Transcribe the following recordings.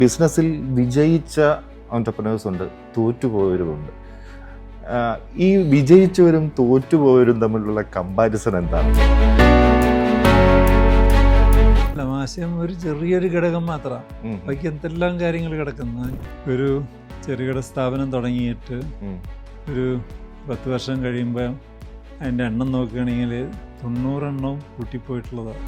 ബിസിനസ്സിൽ വിജയിച്ച എൻ്റർപ്രനേഴ്സ് ഉണ്ട്, തോറ്റുപോയവരുമുണ്ട്. ഈ വിജയിച്ചവരും തോറ്റുപോയവരും തമ്മിലുള്ള കമ്പാരിസൺ എന്താണ്? ആശയം ഒരു ചെറിയൊരു ഘടകം മാത്രമാണ്, ബാക്കി എന്തെല്ലാം കാര്യങ്ങൾ കിടക്കുന്നു. ഒരു ചെറുകിട സ്ഥാപനം തുടങ്ങിയിട്ട് ഒരു 10 വർഷം കഴിയുമ്പോൾ അതിൻ്റെ എണ്ണം നോക്കുകയാണെങ്കിൽ 90 എണ്ണവും കൂട്ടിപ്പോയിട്ടുള്ളതാണ്.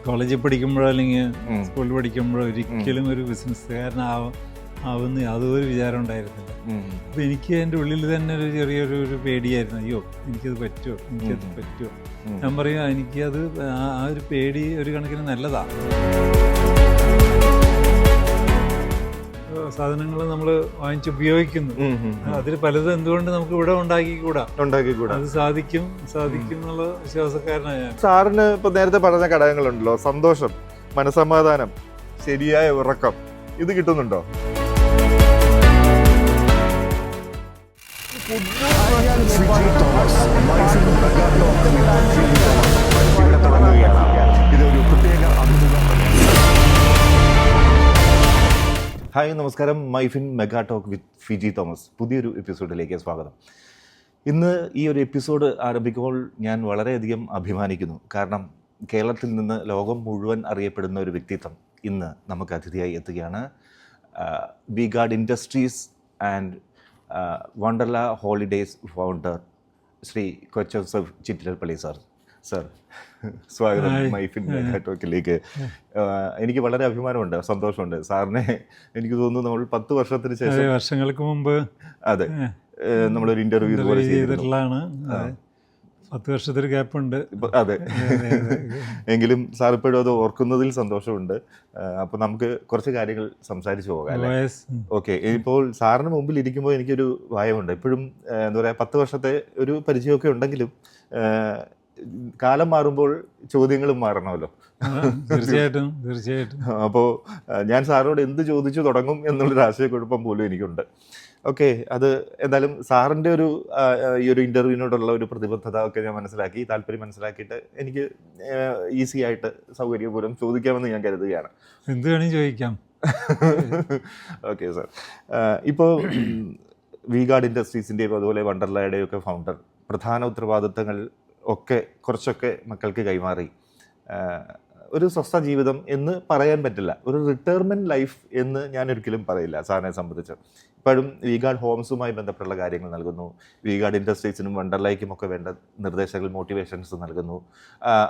കോളേജിൽ പഠിക്കുമ്പോഴോ അല്ലെങ്കിൽ സ്കൂളിൽ പഠിക്കുമ്പോഴോ ഒരിക്കലും ഒരു ബിസിനസ്സുകാരനാവുന്ന യാതൊരു വിചാരം ഉണ്ടായിരുന്നില്ല. അപ്പോൾ എനിക്ക് എൻ്റെ ഉള്ളിൽ തന്നെ ഒരു ചെറിയൊരു പേടിയായിരുന്നു. അയ്യോ, എനിക്കത് പറ്റുമോ. ഞാൻ പറയും, എനിക്കത് ആ ഒരു പേടി ഒരു കണക്കിന് നല്ലതാണ്. സാധനങ്ങൾ നമ്മൾ വാങ്ങിച്ചുപയോഗിക്കുന്നു, അതിൽ പലതും എന്തുകൊണ്ട് നമുക്ക് ഇവിടെ ഉണ്ടാക്കിക്കൂടാ. അത് സാധിക്കും എന്നുള്ള വിശ്വാസക്കാരനാണ് ഞാൻ. സാറിന് ഇപ്പൊ നേരത്തെ പറഞ്ഞ ഘടകങ്ങളുണ്ടല്ലോ, സന്തോഷം, മനസ്സമാധാനം, ശരിയായ ഉറക്കം, ഇത് കിട്ടുന്നുണ്ടോ? ഹായ്, നമസ്കാരം. MyFin mega talk with Fiji Thomas പുതിയൊരു എപ്പിസോഡിലേക്ക് സ്വാഗതം. ഇന്ന് ഈ ഒരു എപ്പിസോഡ് ആരംഭിക്കുമ്പോൾ ഞാൻ വളരെയധികം അഭിമാനിക്കുന്നു. കാരണം കേരളത്തിൽ നിന്ന് ലോകം മുഴുവൻ അറിയപ്പെടുന്ന ഒരു വ്യക്തിത്വം ഇന്ന് നമുക്ക് അതിഥിയായി എത്തുകയാണ്. V Guard industries and Wonderla holidays founder Shri Kochouseph Chittilappilly sir. Sir, സ്വാഗതം മൈഫിൻ മെഗാ ടോക്കിലേക്ക്. എനിക്ക് വളരെ അഭിമാനമുണ്ട്, സന്തോഷമുണ്ട്. സാറിനെ എനിക്ക് തോന്നുന്നു നമ്മൾ 10 വർഷത്തിന് ശേഷം, വർഷങ്ങൾക്ക് മുമ്പ്, അതെ, നമ്മളൊരു ഇന്റർവ്യൂ ഇതുപോലെ ചെയ്തിട്ടുള്ളതാണ്. 10 വർഷത്തൊരു ഗ്യാപ്പുണ്ട്. അതെ, എങ്കിലും സാർ ഇപ്പോഴും അത് ഓർക്കുന്നതിൽ സന്തോഷമുണ്ട്. അപ്പൊ നമുക്ക് കുറച്ച് കാര്യങ്ങൾ സംസാരിച്ചു പോകാം അല്ലേ? ഓക്കെ. ഇപ്പോൾ സാറിന് മുമ്പിൽ ഇരിക്കുമ്പോൾ എനിക്കൊരു ഭയമുണ്ട്. ഇപ്പോഴും എന്താ പറയാ, 10 വർഷത്തെ ഒരു പരിചയമൊക്കെ ഉണ്ടെങ്കിലും കാലം മാറുമ്പോൾ ചോദ്യങ്ങളും മാറണമല്ലോ. തീർച്ചയായിട്ടും. അപ്പോൾ ഞാൻ സാറിനോട് എന്ത് ചോദിച്ചു തുടങ്ങും എന്നുള്ളൊരു ആശയക്കുഴപ്പം പോലും എനിക്കുണ്ട്. ഓക്കെ, അത് എന്തായാലും സാറിൻ്റെ ഈ ഒരു ഇൻ്റർവ്യൂവിനോടുള്ള ഒരു പ്രതിബദ്ധത ഒക്കെ ഞാൻ മനസ്സിലാക്കി, താല്പര്യം മനസ്സിലാക്കിയിട്ട് എനിക്ക് ഈസി ആയിട്ട് സൗകര്യപൂർവ്വം ചോദിക്കാമെന്ന് ഞാൻ കരുതുകയാണ്. എന്ത് വേണമെങ്കിൽ ചോദിക്കാം. ഓക്കെ സാർ, ഇപ്പോൾ വി ഗാർഡ് ഇൻഡസ്ട്രീസിൻ്റെയും അതുപോലെ വണ്ടർലയുടെയും ഒക്കെ ഫൗണ്ടർ പ്രധാന ഉത്തരവാദിത്തങ്ങൾ ഒക്കെ കുറച്ചൊക്കെ മക്കൾക്ക് കൈമാറി. ഒരു സ്വസ്ഥ ജീവിതം എന്ന് പറയാൻ പറ്റില്ല, ഒരു റിട്ടയർമെൻറ്റ് ലൈഫ് എന്ന് ഞാൻ ഒരിക്കലും പറയില്ല സാറിനെ സംബന്ധിച്ച്. ഇപ്പോഴും വി ഗാർഡ് ഹോംസുമായി ബന്ധപ്പെട്ടുള്ള കാര്യങ്ങൾ നൽകുന്നു, വി ഗാർഡ് ഇൻഡസ്ട്രീസിനും വണ്ടർലയ്ക്കും ഒക്കെ വേണ്ട നിർദ്ദേശങ്ങൾ, മോട്ടിവേഷൻസ് നൽകുന്നു.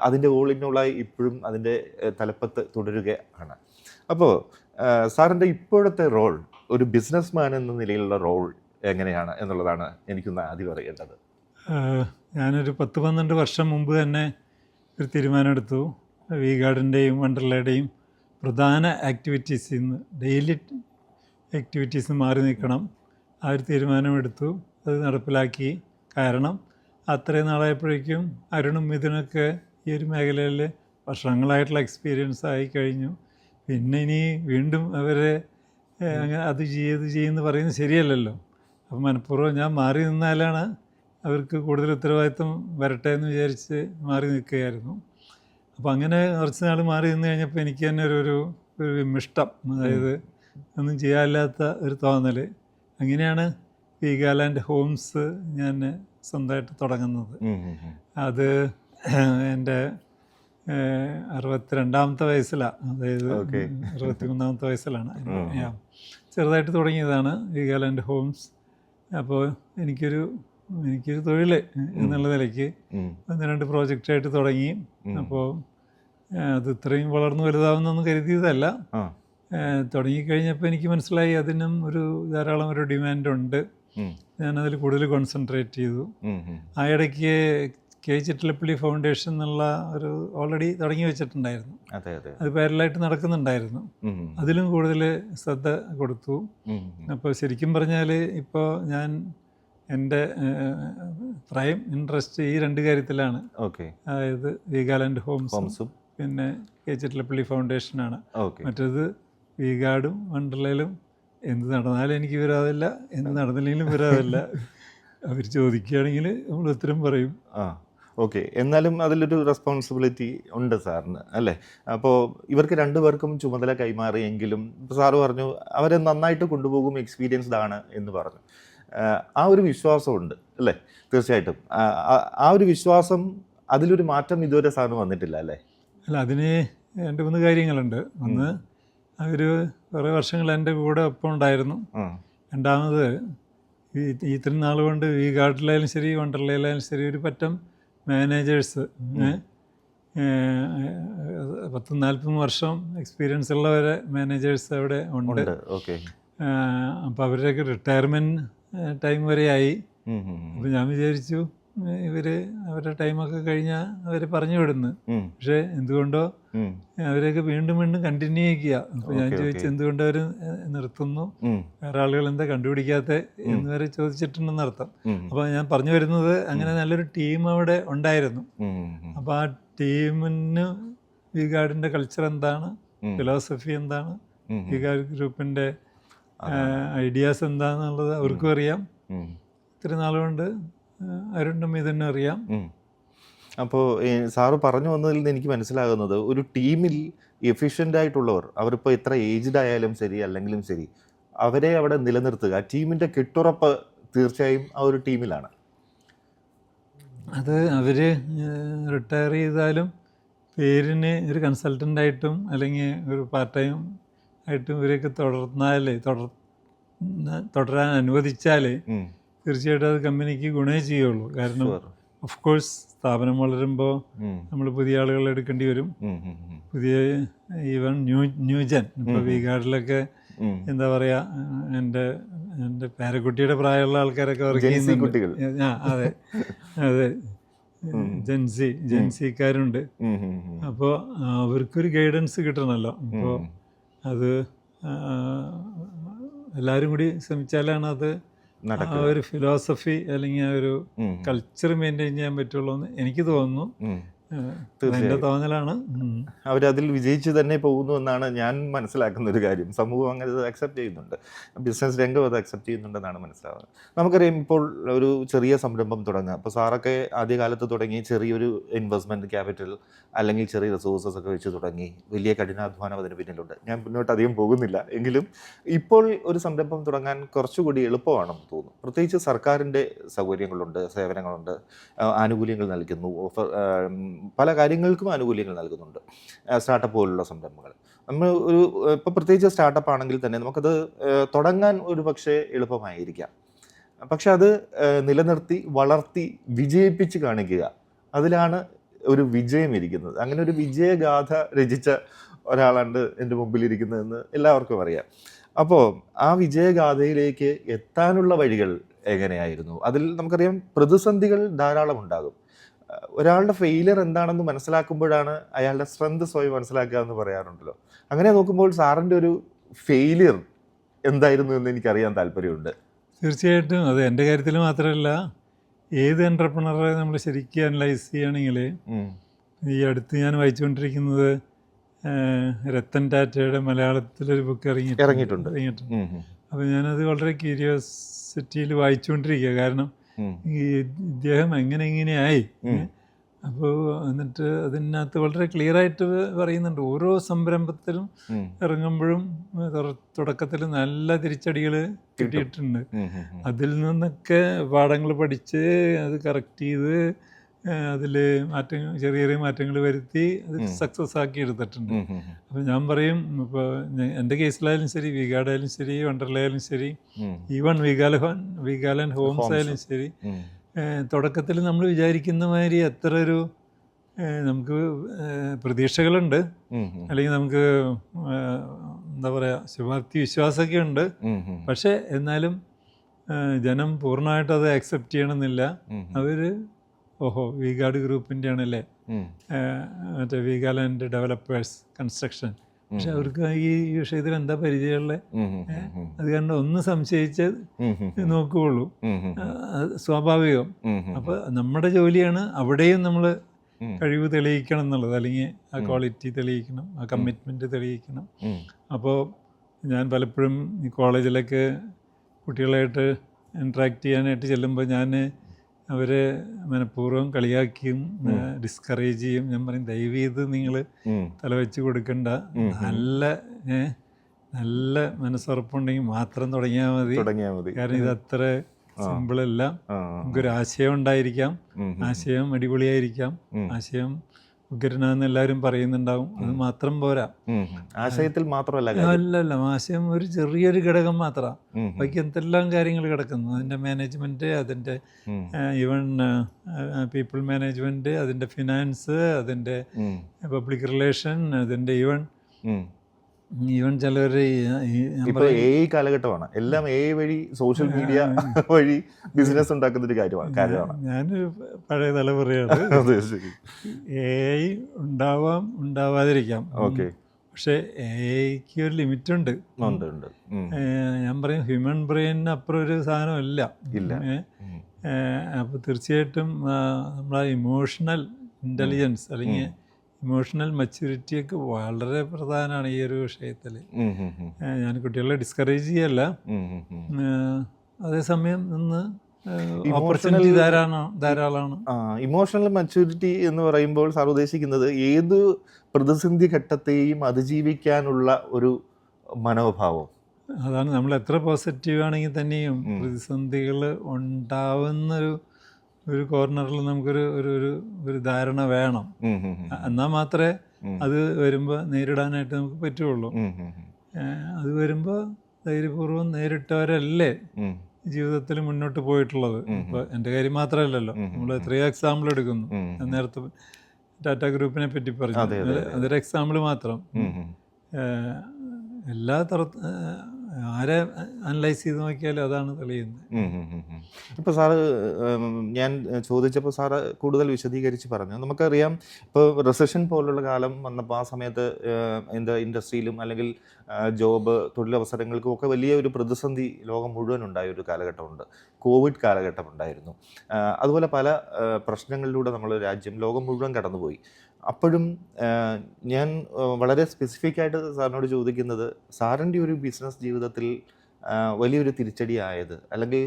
അതിൻ്റെ ഓൾ ഇൻ ഓളായി ഇപ്പോഴും അതിൻ്റെ തലപ്പത്ത് തുടരുകയാണ്. അപ്പോൾ സാറിൻ്റെ ഇപ്പോഴത്തെ റോൾ, ഒരു ബിസിനസ് മാൻ എന്ന നിലയിലുള്ള റോൾ എങ്ങനെയാണ് എന്നുള്ളതാണ് എനിക്കൊന്ന് ആദ്യം അറിയേണ്ടത്. ഞാനൊരു 10-12 വർഷം മുമ്പ് തന്നെ ഒരു തീരുമാനമെടുത്തു. വി ഗാർഡിൻ്റെയും വണ്ടർലയുടെയും പ്രധാന ആക്ടിവിറ്റീസിൽ നിന്ന്, ഡെയിലി ആക്ടിവിറ്റീസിൽ നിന്ന് മാറി നിൽക്കണം. ആ ഒരു തീരുമാനമെടുത്തു, അത് നടപ്പിലാക്കി. കാരണം അത്രയും നാളായപ്പോഴേക്കും അരുണും മിഥുനൊക്കെ ഈ ഒരു മേഖലയിൽ വർഷങ്ങളായിട്ടുള്ള എക്സ്പീരിയൻസ് ആയി കഴിഞ്ഞു. പിന്നെ ഇനി വീണ്ടും അവരെ അത് ചെയ്യുമെന്ന് പറയുന്നത് ശരിയല്ലല്ലോ. അപ്പം മനഃപൂർവ്വം ഞാൻ മാറി നിന്നാലാണ് അവർക്ക് കൂടുതൽ ഉത്തരവാദിത്വം വരട്ടെ എന്ന് വിചാരിച്ച് മാറി നിൽക്കുകയായിരുന്നു. അപ്പോൾ അങ്ങനെ കുറച്ച് നാൾ മാറി നിന്ന് കഴിഞ്ഞപ്പോൾ എനിക്ക് തന്നെ ഒരു വിമിഷ്ടം, അതായത് ഒന്നും ചെയ്യാനില്ലാത്ത ഒരു തോന്നൽ. അങ്ങനെയാണ് വി ഗാർഡ് ഹോംസ് ഞാൻ സ്വന്തമായിട്ട് തുടങ്ങുന്നത്. അത് എൻ്റെ 62ാമത്തെ വയസ്സിലാണ്, അതായത് 63ാമത്തെ വയസ്സിലാണ് ചെറുതായിട്ട് തുടങ്ങിയതാണ് വി ഗാർഡ് ഹോംസ്. അപ്പോൾ എനിക്കൊരു തൊഴിൽ എന്നുള്ള നിലയ്ക്ക് 1-2 പ്രോജക്റ്റായിട്ട് തുടങ്ങി. അപ്പോൾ അത് ഇത്രയും വളർന്നു വലുതാവുന്നൊന്നും കരുതിയതല്ല. തുടങ്ങിക്കഴിഞ്ഞപ്പോൾ എനിക്ക് മനസ്സിലായി അതിനും ധാരാളം ഒരു ഡിമാൻഡുണ്ട്. ഞാനതിൽ കൂടുതൽ കോൺസെൻട്രേറ്റ് ചെയ്തു. ആ ഇടയ്ക്ക് കെ ചിറ്റിലപ്പള്ളി ഫൗണ്ടേഷൻ എന്നുള്ള ഒരു ഓൾറെഡി തുടങ്ങി വെച്ചിട്ടുണ്ടായിരുന്നു, അത് പാരലായിട്ട് നടക്കുന്നുണ്ടായിരുന്നു. അതിലും കൂടുതൽ ശ്രദ്ധ കൊടുത്തു. അപ്പോൾ ശരിക്കും പറഞ്ഞാൽ ഇപ്പോൾ ഞാൻ എൻ്റെ പ്രൈം ഇൻട്രസ്റ്റ് ഈ 2 കാര്യത്തിലാണ്. അതായത് വി ഗാർഡ് ഹോംസും പിന്നെ കെ ചിറ്റിലപ്പള്ളി ഫൗണ്ടേഷനാണ്. മറ്റേത് വി ഗാർഡും വണ്ടർലയിലും എന്ത് നടന്നാലും എനിക്ക് വിരോധമില്ല, എന്ത് നടന്നില്ലെങ്കിലും വിരോധമില്ല. അവർ ചോദിക്കുകയാണെങ്കിൽ നമ്മൾ ഉത്തരം പറയും. ഓക്കെ, എന്നാലും അതിലൊരു റെസ്പോൺസിബിലിറ്റി ഉണ്ട് സാറിന് അല്ലേ? അപ്പോൾ ഇവർക്ക് രണ്ടുപേർക്കും ചുമതല കൈമാറിയെങ്കിലും സാറ് പറഞ്ഞു അവരെ നന്നായിട്ട് കൊണ്ടുപോകും, എക്സ്പീരിയൻസ്ഡ് ആണ് എന്ന് പറഞ്ഞു. ആ ഒരു വിശ്വാസമുണ്ട് അല്ലേ? തീർച്ചയായിട്ടും ആ ഒരു വിശ്വാസം, അതിലൊരു മാറ്റം ഇതുവരെ സാറിന് വന്നിട്ടില്ല അല്ലേ? അല്ല, അതിന് 2-3 കാര്യങ്ങളുണ്ട്. ഒന്ന്, അവർ കുറേ വർഷങ്ങൾ എൻ്റെ കൂടെ ഒപ്പം ഉണ്ടായിരുന്നു. രണ്ടാമത്, ഇത്രയും നാൾ കൊണ്ട് വി ഗാർഡിലായാലും ശരി വണ്ടർലയിലായാലും ശരി ഒരു പറ്റം മാനേജേഴ്സ് 10-40 വർഷം എക്സ്പീരിയൻസ് ഉള്ളവരെ മാനേജേഴ്സ് അവിടെ ഉണ്ട്. ഓക്കെ. അപ്പോൾ അവരുടെയൊക്കെ റിട്ടയർമെൻറ്റ് ടൈം വരെ ആയി. അപ്പോൾ ഞാൻ വിചാരിച്ചു ഇവർ അവരുടെ ടൈമൊക്കെ കഴിഞ്ഞാൽ അവർ പറഞ്ഞു വിടുന്നു. പക്ഷേ എന്തുകൊണ്ടോ അവരെയൊക്കെ വീണ്ടും വീണ്ടും കണ്ടിന്യൂ ചെയ്യുക. അപ്പോൾ ഞാൻ ചോദിച്ചു എന്തുകൊണ്ട് അവർ നിർത്തുന്നു, വേറെ ആളുകൾ എന്താ കണ്ടുപിടിക്കാത്ത എന്ന് വരെ ചോദിച്ചിട്ടുണ്ടെന്ന് അർത്ഥം. അപ്പോൾ ഞാൻ പറഞ്ഞു വരുന്നത്, അങ്ങനെ നല്ലൊരു ടീം അവിടെ ഉണ്ടായിരുന്നു. അപ്പോൾ ആ ടീമിന് വി ഗാർഡിൻ്റെ കൾച്ചർ എന്താണ്, ഫിലോസഫി എന്താണ്, വി ഗാർഡ് ഗ്രൂപ്പിൻ്റെ ഐഡിയാസ് എന്താണെന്നുള്ളത് അവർക്കും അറിയാം. ഇത്രയും നാളുകൊണ്ട് അരുണ്ടും ഇതന്നെ അറിയാം. അപ്പോൾ സാറ് പറഞ്ഞു വന്നതിൽ നിന്ന് എനിക്ക് മനസ്സിലാകുന്നത്, ഒരു ടീമിൽ എഫിഷ്യൻ്റ് ആയിട്ടുള്ളവർ, അവരിപ്പോൾ എത്ര ഏജ്ഡ് ആയാലും ശരി അല്ലെങ്കിലും ശരി, അവരെ അവിടെ നിലനിർത്തുക, ആ ടീമിൻ്റെ കെട്ടുറപ്പ് തീർച്ചയായും ആ ഒരു ടീമിലാണ്. അത് അവർ റിട്ടയർ ചെയ്താലും പേരിന് ഒരു കൺസൾട്ടൻ്റായിട്ടും അല്ലെങ്കിൽ ഒരു പാർട്ട് ടൈം ആയിട്ടും ഇവരൊക്കെ തുടരാൻ അനുവദിച്ചാൽ തീർച്ചയായിട്ടും അത് കമ്പനിക്ക് ഗുണമേ ചെയ്യുള്ളൂ. കാരണം ഓഫ് കോഴ്സ് സ്ഥാപനം വളരുമ്പോൾ നമ്മൾ പുതിയ ആളുകളെ എടുക്കേണ്ടി വരും. പുതിയ ഈവൻ ന്യൂജൻ, ഇപ്പോൾ വി ഗാർഡിലൊക്കെ എന്താ പറയുക, എൻ്റെ പേരക്കുട്ടിയുടെ പ്രായമുള്ള ആൾക്കാരൊക്കെ വർക്ക് ചെയ്യുന്നുണ്ട്. അതെ അതെ, ജെൻസിക്കാരുണ്ട്. അപ്പോൾ അവർക്കൊരു ഗൈഡൻസ് കിട്ടണമല്ലോ. അപ്പോൾ അത് എല്ലാവരും കൂടി ശ്രമിച്ചാലാണ് അത് ആ ഒരു ഫിലോസഫി അല്ലെങ്കിൽ ആ ഒരു കൾച്ചർ മെയിൻറ്റെയിൻ ചെയ്യാൻ പറ്റുള്ളൂ എന്ന് എനിക്ക് തോന്നുന്നു. എൻ്റെ തോന്നലാണ്. അവരതിൽ വിജയിച്ച് തന്നെ പോകുന്നു എന്നാണ് ഞാൻ മനസ്സിലാക്കുന്ന ഒരു കാര്യം. സമൂഹം അങ്ങനെ അത് അക്സെപ്റ്റ് ചെയ്യുന്നുണ്ട്, ബിസിനസ് രംഗം അത് അക്സെപ്റ്റ് ചെയ്യുന്നുണ്ടെന്നാണ് മനസ്സിലാവുന്നത്. നമുക്കറിയാം, ഇപ്പോൾ ഒരു ചെറിയ സംരംഭം തുടങ്ങുക, അപ്പോൾ സാറൊക്കെ ആദ്യകാലത്ത് തുടങ്ങി ചെറിയൊരു ഇൻവെസ്റ്റ്മെൻറ്റ് ക്യാപിറ്റൽ അല്ലെങ്കിൽ ചെറിയ റിസോഴ്സസ് ഒക്കെ വെച്ച് തുടങ്ങി, വലിയ കഠിനാധ്വാനം അതിന് പിന്നിലുണ്ട്. ഞാൻ മുന്നോട്ട് അധികം പോകുന്നില്ല, എങ്കിലും ഇപ്പോൾ ഒരു സംരംഭം തുടങ്ങാൻ കുറച്ചുകൂടി എളുപ്പമാണെന്ന് തോന്നുന്നു. പ്രത്യേകിച്ച് സർക്കാരിൻ്റെ സൗകര്യങ്ങളുണ്ട്, സേവനങ്ങളുണ്ട്, ആനുകൂല്യങ്ങൾ നൽകുന്നു, പല കാര്യങ്ങൾക്കും ആനുകൂല്യങ്ങൾ നൽകുന്നുണ്ട് സ്റ്റാർട്ടപ്പ് പോലുള്ള സംരംഭങ്ങൾ. നമ്മൾ ഇപ്പോൾ പ്രത്യേകിച്ച് സ്റ്റാർട്ടപ്പ് ആണെങ്കിൽ തന്നെ നമുക്കത് തുടങ്ങാൻ ഒരു പക്ഷേ എളുപ്പമായിരിക്കാം, പക്ഷെ അത് നിലനിർത്തി വളർത്തി വിജയിപ്പിച്ച് കാണിക്കുക, അതിലാണ് ഒരു വിജയം ഇരിക്കുന്നത്. അങ്ങനെ ഒരു വിജയഗാഥ രചിച്ച ഒരാളാണ് എൻ്റെ മുമ്പിലിരിക്കുന്നതെന്ന് എല്ലാവർക്കും അറിയാം. അപ്പോൾ ആ വിജയഗാഥയിലേക്ക് എത്താനുള്ള വഴികൾ എങ്ങനെയായിരുന്നു? അതിൽ നമുക്കറിയാം പ്രതിസന്ധികൾ ധാരാളം ഉണ്ടാകും. ഒരാളുടെ ഫെയിലിയർ എന്താണെന്ന് മനസ്സിലാക്കുമ്പോഴാണ് അയാളുടെ സ്ട്രെങ്ത് സ്വയം മനസ്സിലാക്കുക എന്ന് പറയാറുണ്ടല്ലോ. അങ്ങനെ നോക്കുമ്പോൾ സാറിൻ്റെ ഒരു ഫെയിലിയർ എന്തായിരുന്നു എന്ന് എനിക്കറിയാൻ താല്പര്യമുണ്ട്. തീർച്ചയായിട്ടും അത് എൻ്റെ കാര്യത്തിൽ മാത്രമല്ല, ഏത് എൻ്റർപ്രണറെ നമ്മൾ ശരിക്കും അനലൈസ് ചെയ്യുകയാണെങ്കിൽ, ഈ അടുത്ത് ഞാൻ വായിച്ചുകൊണ്ടിരിക്കുന്നത് രത്തൻ ടാറ്റയുടെ മലയാളത്തിലൊരു ബുക്ക് ഇറങ്ങിയിട്ടുണ്ട്. അപ്പോൾ ഞാനത് വളരെ ക്യൂരിയോസിറ്റിയിൽ വായിച്ചുകൊണ്ടിരിക്കുക. കാരണം ഈ ഇദ്ദേഹം എങ്ങനെയായി. അപ്പോൾ എന്നിട്ട് അതിനകത്ത് വളരെ ക്ലിയറായിട്ട് പറയുന്നുണ്ട്, ഓരോ സംരംഭത്തിലും ഇറങ്ങുമ്പോഴും തുടക്കത്തിൽ നല്ല തിരിച്ചടികൾ കിട്ടിയിട്ടുണ്ട്. അതിൽ നിന്നൊക്കെ പാഠങ്ങൾ പഠിച്ച് അത് കറക്റ്റ് ചെയ്ത് അതിൽ ചെറിയ ചെറിയ മാറ്റങ്ങൾ വരുത്തി അത് സക്സസ് ആക്കി എടുത്തിട്ടുണ്ട്. അപ്പോൾ ഞാൻ പറയും, ഇപ്പോൾ എൻ്റെ കേസിലായാലും ശരി, വി ഗാർഡ് ആയാലും ശരി, വണ്ടർലയായാലും ശരി, ഈവൺ വിഗാലൻ ഹോംസ് ആയാലും ശരി, തുടക്കത്തിൽ നമ്മൾ വിചാരിക്കുന്ന മാതിരി എത്ര ഒരു നമുക്ക് പ്രതീക്ഷകളുണ്ട്, അല്ലെങ്കിൽ നമുക്ക് എന്താ പറയുക, ശുഭാപ്തി വിശ്വാസമൊക്കെ ഉണ്ട്. പക്ഷേ എന്നാലും ജനം പൂർണ്ണമായിട്ട് അത് അക്സെപ്റ്റ് ചെയ്യണമെന്നില്ല. അവർ ഓഹോ വി ഗാർഡ് ഗ്രൂപ്പിൻ്റെ ആണല്ലേ, മറ്റേ വിഗാലൻഡ് ഡെവലപ്പേഴ്സ് കൺസ്ട്രക്ഷൻ, പക്ഷെ അവർക്ക് ഈ വിഷയത്തിൽ എന്താ പരിചയമുള്ളത്? അത് കാരണം ഒന്ന് സംശയിച്ച് നോക്കുകയുള്ളൂ, സ്വാഭാവികം. അപ്പോൾ നമ്മുടെ ജോലിയാണ് അവിടെയും നമ്മൾ കഴിവ് തെളിയിക്കണം എന്നുള്ളത്, അല്ലെങ്കിൽ ആ ക്വാളിറ്റി തെളിയിക്കണം, ആ കമ്മിറ്റ്മെൻറ്റ് തെളിയിക്കണം. അപ്പോൾ ഞാൻ പലപ്പോഴും ഈ കോളേജിലൊക്കെ കുട്ടികളായിട്ട് ഇൻട്രാക്ട് ചെയ്യാനായിട്ട് ചെല്ലുമ്പോൾ ഞാൻ അവരെ മനഃപൂർവ്വം കളിയാക്കിയും ഡിസ്കറേജ് ചെയ്യും. ഞാൻ പറയും ദയവ് ചെയ്ത് നിങ്ങൾ തല വെച്ച് കൊടുക്കണ്ട, നല്ല നല്ല മനസ്സുറപ്പുണ്ടെങ്കിൽ മാത്രം തുടങ്ങിയാൽ മതി. കാരണം ഇത് അത്ര സിമ്പിളല്ല. നമുക്കൊരു ആശയം ഉണ്ടായിരിക്കാം, ആശയം അടിപൊളിയായിരിക്കാം, ആശയം ഉഗ്രനാന്ന് എല്ലാവരും പറയുന്നുണ്ടാവും, അത് മാത്രം പോരാ. ആശയത്തിൽ മാത്രമല്ല, അല്ലല്ല, ആശയം ഒരു ചെറിയൊരു ഘടകം മാത്രമാണ്. ബാക്കി എന്തെല്ലാം കാര്യങ്ങൾ കിടക്കുന്നു. അതിൻ്റെ മാനേജ്മെൻറ്റ്, അതിൻ്റെ ഈവൻ പീപ്പിൾ മാനേജ്മെൻറ്റ്, അതിൻ്റെ ഫിനാൻസ്, അതിൻ്റെ പബ്ലിക് റിലേഷൻ, അതിൻ്റെ ഈവൻ ചിലർ കാലഘട്ടമാണ് എല്ലാം വഴി സോഷ്യൽ മീഡിയ വഴി ബിസിനസ് ഉണ്ടാക്കുന്ന ഒരു കാര്യമാണ്. ഞാനൊരു പഴയ തലമുറയാണ്. AI ഉണ്ടാവാം, ഉണ്ടാവാതിരിക്കാം. പക്ഷെ AI ഒരു ലിമിറ്റ് ഉണ്ട്. ഞാൻ പറയും ഹ്യൂമൻ ബ്രെയിനിന് അപ്പുറം ഒരു സാധനമില്ല. അപ്പോൾ തീർച്ചയായിട്ടും നമ്മളെ ഇമോഷണൽ ഇൻ്റലിജൻസ് അല്ലെങ്കിൽ ഇമോഷണൽ മെച്യൂരിറ്റിയൊക്കെ വളരെ പ്രധാനമാണ് ഈ ഒരു വിഷയത്തിൽ. ഞാൻ കുട്ടികളെ ഡിസ്കറേജ് ചെയ്യല്ല, അതേസമയം നിന്ന് ഓപ്പർച്യൂണിറ്റി ധാരാളമാണ്. ഇമോഷണൽ മെച്യൂരിറ്റി എന്ന് പറയുമ്പോൾ സാർ ഉദ്ദേശിക്കുന്നത് ഏത് പ്രതിസന്ധി ഘട്ടത്തെയും അതിജീവിക്കാനുള്ള ഒരു മനോഭാവം. അതാണ്, നമ്മൾ എത്ര പോസിറ്റീവ് ആണെങ്കിൽ തന്നെയും പ്രതിസന്ധികൾ ഉണ്ടാവുന്നൊരു കോർണറിൽ നമുക്കൊരു ഒരു ധാരണ വേണം. എന്നാൽ മാത്രമേ അത് വരുമ്പോൾ നേരിടാനായിട്ട് നമുക്ക് പറ്റുള്ളൂ. അത് വരുമ്പോൾ ധൈര്യപൂർവ്വം നേരിട്ടവരല്ലേ ജീവിതത്തിൽ മുന്നോട്ട് പോയിട്ടുള്ളത്. ഇപ്പോൾ എൻ്റെ കാര്യം മാത്രമല്ലല്ലോ, നമ്മൾ എത്രയോ എക്സാമ്പിൾ എടുക്കുന്നു. നേരത്തെ ടാറ്റ ഗ്രൂപ്പിനെ പറ്റി പറഞ്ഞു, അതൊരു എക്സാമ്പിൾ മാത്രം. എല്ലാ ആരെ അനലൈസ് ചെയ്ത് നോക്കിയാലും അതാണ് തെളിയുന്നത്. ഇപ്പോൾ സാറ് ഞാൻ ചോദിച്ചപ്പോൾ സാറ് കൂടുതൽ വിശദീകരിച്ച് പറഞ്ഞു. നമുക്കറിയാം, ഇപ്പോൾ റിസഷൻ പോലുള്ള കാലം വന്നപ്പോൾ ആ സമയത്ത് ഇൻഡസ്ട്രിയിലും അല്ലെങ്കിൽ ജോബ് തൊഴിലവസരങ്ങൾക്കും ഒക്കെ വലിയ ഒരു പ്രതിസന്ധി ലോകം മുഴുവൻ ഉണ്ടായ ഒരു കാലഘട്ടമുണ്ട്. കോവിഡ് കാലഘട്ടം ഉണ്ടായിരുന്നു. അതുപോലെ പല പ്രശ്നങ്ങളിലൂടെ നമ്മൾ ലോകം മുഴുവൻ കടന്നുപോയി. അപ്പോഴും ഞാൻ വളരെ സ്പെസിഫിക് ആയിട്ട് സാറിനോട് ചോദിക്കുന്നത്, സാറിൻ്റെ ഒരു ബിസിനസ് ജീവിതത്തിൽ വലിയൊരു തിരിച്ചടി ആയത്, അല്ലെങ്കിൽ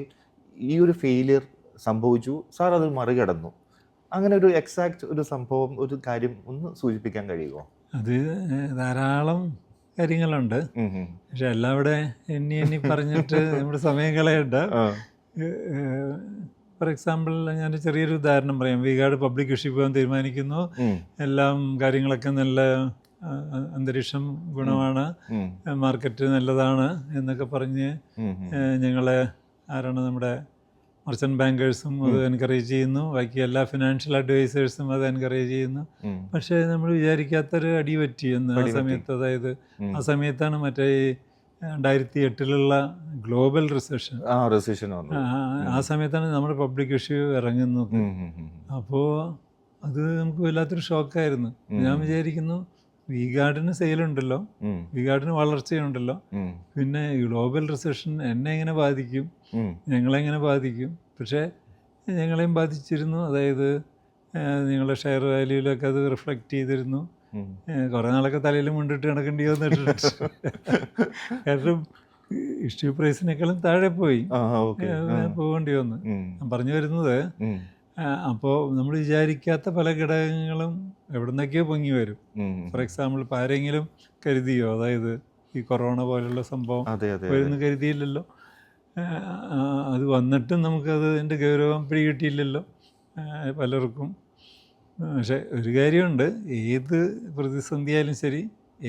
ഈ ഒരു ഫെയിലിയർ സംഭവിച്ചു, സാർ അത് മറികടന്നു, അങ്ങനെ ഒരു എക്സാക്റ്റ് ഒരു സംഭവം, ഒരു കാര്യം ഒന്ന് സൂചിപ്പിക്കാൻ കഴിയുമോ? അത് ധാരാളം കാര്യങ്ങളുണ്ട്. പക്ഷെ എല്ലാം ഇവിടെ എണ്ണി പറഞ്ഞിട്ട് നമ്മുടെ സമയം കളയണ്ട. ഫോർ എക്സാമ്പിൾ, ഞാൻ ചെറിയൊരു ഉദാഹരണം പറയാം. വി-ഗാർഡ് പബ്ലിക് ഇഷ്യൂ പോകാൻ തീരുമാനിക്കുന്നു. എല്ലാം കാര്യങ്ങളൊക്കെ നല്ല അന്തരീക്ഷം ഗുണമാണ്, മാർക്കറ്റ് നല്ലതാണ് എന്നൊക്കെ പറഞ്ഞ് ഞങ്ങളെ നമ്മുടെ മർച്ചൻ്റ് ബാങ്കേഴ്സും അത് എൻകറേജ് ചെയ്യുന്നു. ബാക്കി എല്ലാ ഫിനാൻഷ്യൽ അഡ്വൈസേഴ്സും അത് എൻകറേജ് ചെയ്യുന്നു. പക്ഷേ നമ്മൾ വിചാരിക്കാത്തൊരു അടി പറ്റി എന്ന് ആ സമയത്ത്. അതായത് ആ സമയത്താണ് മറ്റേ 2008 ഗ്ലോബൽ റിസഷൻ. ആ സമയത്താണ് നമ്മുടെ പബ്ലിക് ഇഷ്യൂ ഇറങ്ങുന്നത്. അപ്പോൾ അത് നമുക്ക് വല്ലാത്തൊരു ഷോക്കായിരുന്നു. ഞാൻ വിചാരിക്കുന്നു, വി-ഗാർഡിന് സെയിലുണ്ടല്ലോ, വി-ഗാർഡിന് വളർച്ചയുണ്ടല്ലോ, പിന്നെ ഗ്ലോബൽ റിസഷൻ എന്നെ എങ്ങനെ ബാധിക്കും, ഞങ്ങളെങ്ങനെ ബാധിക്കും? പക്ഷേ ഞങ്ങളെയും ബാധിച്ചിരുന്നു. അതായത് നിങ്ങളുടെ ഷെയർ വാല്യൂയിലൊക്കെ അത് റിഫ്ലക്റ്റ് ചെയ്തിരുന്നു. കുറേ നാളൊക്കെ തലയിൽ മുണ്ടിട്ട് നടക്കേണ്ടി വന്നിട്ടുണ്ട്. കാരണം ഇഷ്യൂ പ്രൈസിനേക്കാളും താഴെ പോകേണ്ടി വന്നു. ഞാൻ പറഞ്ഞു വരുന്നത്, അപ്പോൾ നമ്മൾ വിചാരിക്കാത്ത പല ഘടകങ്ങളും എവിടെ നിന്നൊക്കെയോ പൊങ്ങി വരും. ഫോർ എക്സാമ്പിൾ, ഇപ്പോൾ ആരെങ്കിലും കരുതിയോ, അതായത് ഈ കൊറോണ പോലുള്ള സംഭവം വരുന്ന കരുതിയില്ലല്ലോ. അത് വന്നിട്ടും നമുക്കത് അതിൻ്റെ ഗൗരവം പിടികിട്ടിയില്ലല്ലോ പലർക്കും. പക്ഷെ ഒരു കാര്യമുണ്ട്, ഏത് പ്രതിസന്ധിയായാലും ശരി,